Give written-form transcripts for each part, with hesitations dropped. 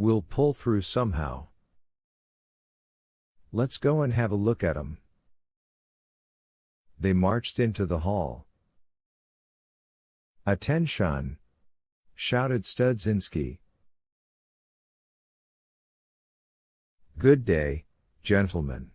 We'll pull through somehow. Let's go and have a look at 'em. They marched into the hall. "Attention!" shouted Studzinski. "Good day, gentlemen."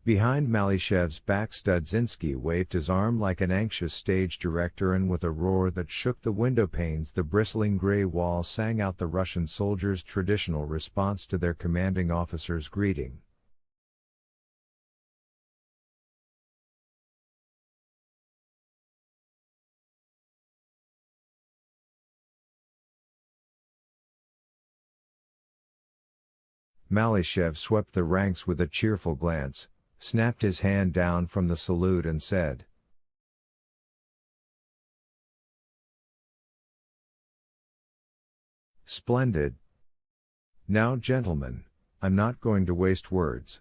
Behind Malishev's back, Studzinski waved his arm like an anxious stage director, and with a roar that shook the window panes, the bristling gray wall sang out the Russian soldiers' traditional response to their commanding officer's greeting. Malishev swept the ranks with a cheerful glance, snapped his hand down from the salute and said, "Splendid. Now, gentlemen, I'm not going to waste words.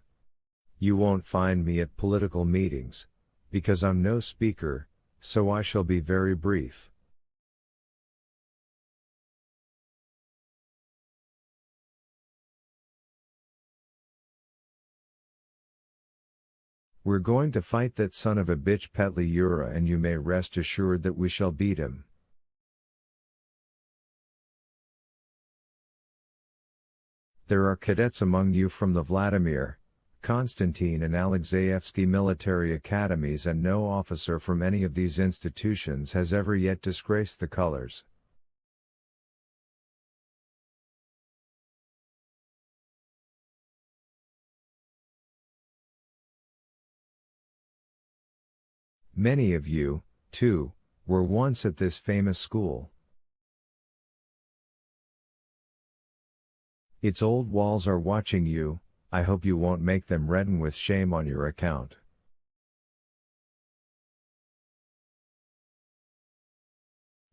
You won't find me at political meetings, because I'm no speaker, so I shall be very brief. We're going to fight that son of a bitch Petliura, and you may rest assured that we shall beat him. There are cadets among you from the Vladimir, Konstantin and Alexeyevsky military academies, and no officer from any of these institutions has ever yet disgraced the colors. Many of you, too, were once at this famous school. Its old walls are watching you. I hope you won't make them redden with shame on your account.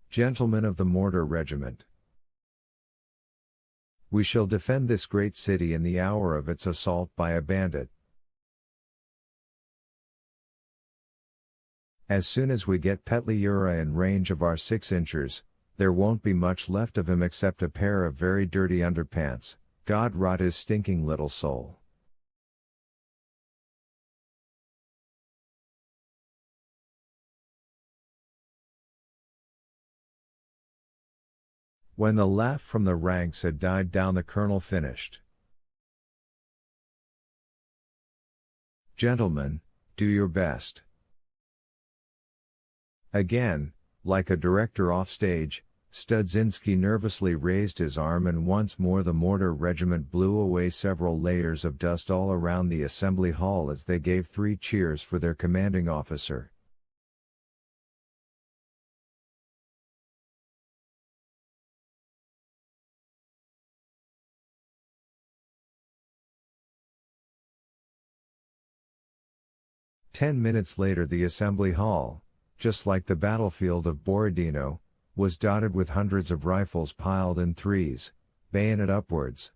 Gentlemen of the Mortar Regiment, we shall defend this great city in the hour of its assault by a bandit. As soon as we get Petliura in range of our 6-inchers, there won't be much left of him except a pair of very dirty underpants. God rot his stinking little soul. When the laugh from the ranks had died down, the colonel finished. Gentlemen, do your best. Again, like a director offstage, Studzinski nervously raised his arm, and once more the Mortar Regiment blew away several layers of dust all around the assembly hall as they gave 3 cheers for their commanding officer. Ten minutes later, the assembly hall, just like the battlefield of Borodino, was dotted with hundreds of rifles piled in threes, bayonet upwards.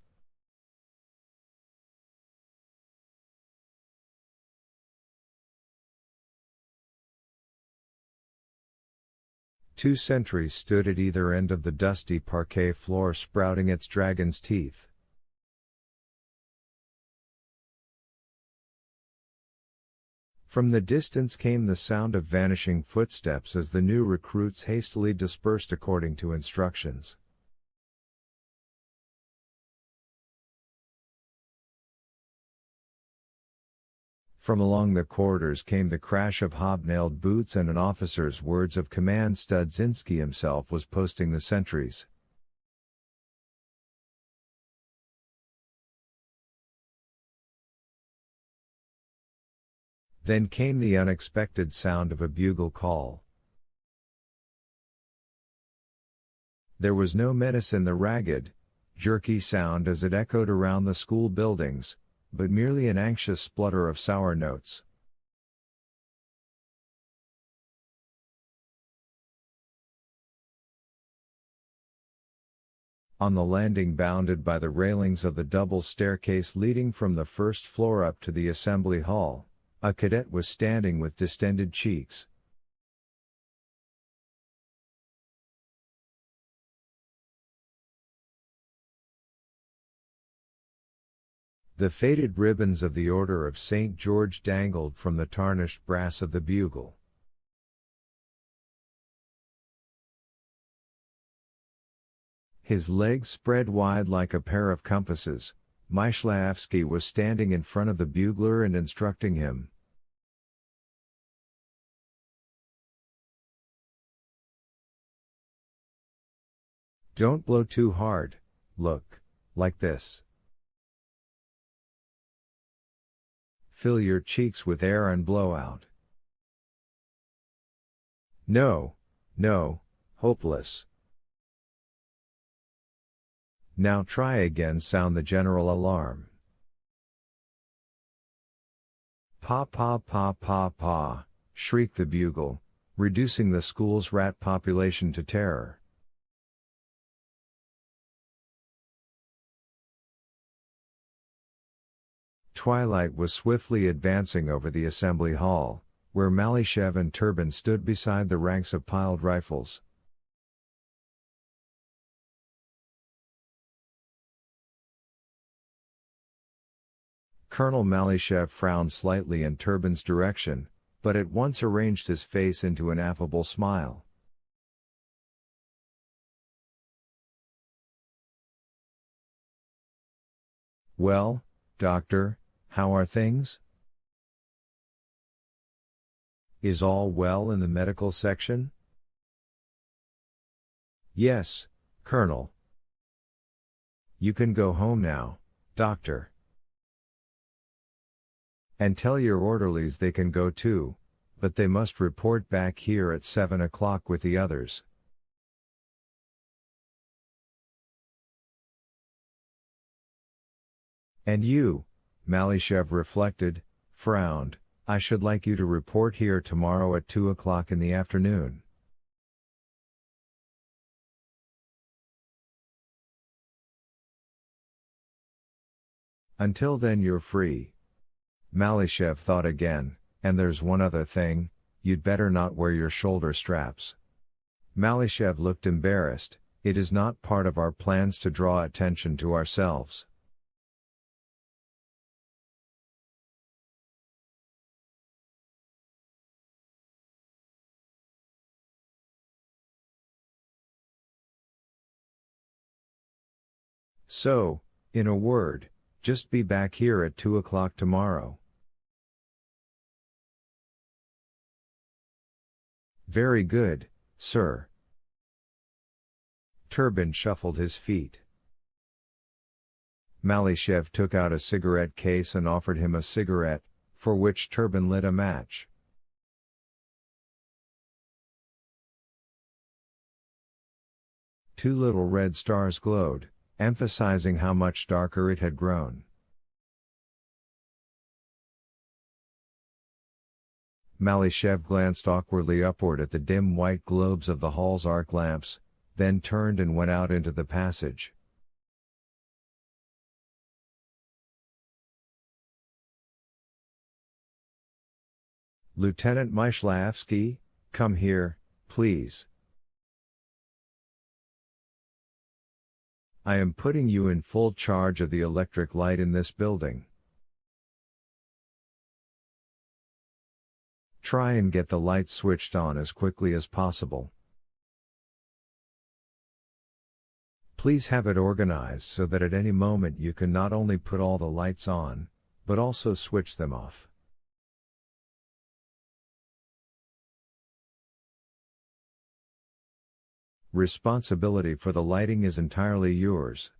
Two sentries stood at either end of the dusty parquet floor, sprouting its dragon's teeth. From the distance came the sound of vanishing footsteps as the new recruits hastily dispersed according to instructions. From along the corridors came the crash of hobnailed boots and an officer's words of command. Studzinski himself was posting the sentries. Then came the unexpected sound of a bugle call. There was no menace in the ragged, jerky sound as it echoed around the school buildings, but merely an anxious splutter of sour notes. On the landing bounded by the railings of the double staircase leading from the first floor up to the assembly hall, a cadet was standing with distended cheeks. The faded ribbons of the Order of St. George dangled from the tarnished brass of the bugle. His legs spread wide like a pair of compasses, Myshlavsky was standing in front of the bugler and instructing him. Don't blow too hard, look, like this. Fill your cheeks with air and blow out. No, no, hopeless. Now try again, sound the general alarm. Pa pa pa pa pa, shrieked the bugle, reducing the school's rat population to terror. Twilight was swiftly advancing over the assembly hall, where Malyshev and Turbin stood beside the ranks of piled rifles. Colonel Malyshev frowned slightly in Turbin's direction, but at once arranged his face into an affable smile. Well, Doctor, how are things? Is all well in the medical section? Yes, Colonel. You can go home now, Doctor. And tell your orderlies they can go too, but they must report back here at 7 o'clock with the others. And you, Malyshev reflected, frowned, I should like you to report here tomorrow at 2 o'clock in the afternoon. Until then you're free. Malyshev thought again, and there's one other thing, you'd better not wear your shoulder straps. Malyshev looked embarrassed, it is not part of our plans to draw attention to ourselves. So, in a word, just be back here at 2 o'clock tomorrow. Very good, sir. Turbin shuffled his feet. Malyshev took out a cigarette case and offered him a cigarette, for which Turbin lit a match. Two little red stars glowed, emphasizing how much darker it had grown. Malyshev glanced awkwardly upward at the dim white globes of the hall's arc lamps, then turned and went out into the passage. Lieutenant Myshlavsky, come here, please. I am putting you in full charge of the electric light in this building. Try and get the lights switched on as quickly as possible. Please have it organized so that at any moment you can not only put all the lights on, but also switch them off. Responsibility for the lighting is entirely yours.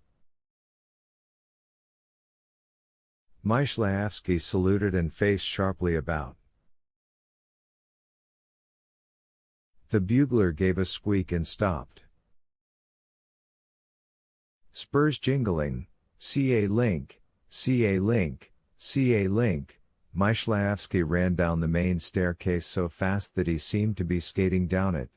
Myshlavsky saluted and faced sharply about. The bugler gave a squeak and stopped. Spurs jingling, CA link, CA link, CA link. Myshlavsky ran down the main staircase so fast that he seemed to be skating down it.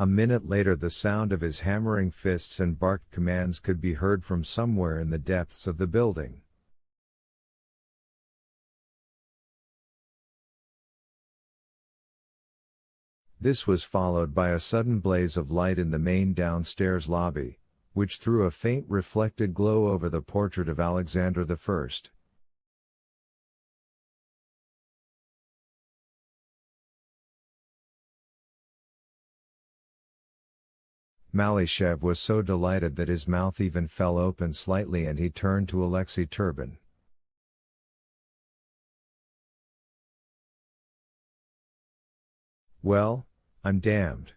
A minute later the sound of his hammering fists and barked commands could be heard from somewhere in the depths of the building. This was followed by a sudden blaze of light in the main downstairs lobby, which threw a faint reflected glow over the portrait of Alexander I. Malyshev was so delighted that his mouth even fell open slightly, and he turned to Alexei Turbin. "Well, I'm damned,"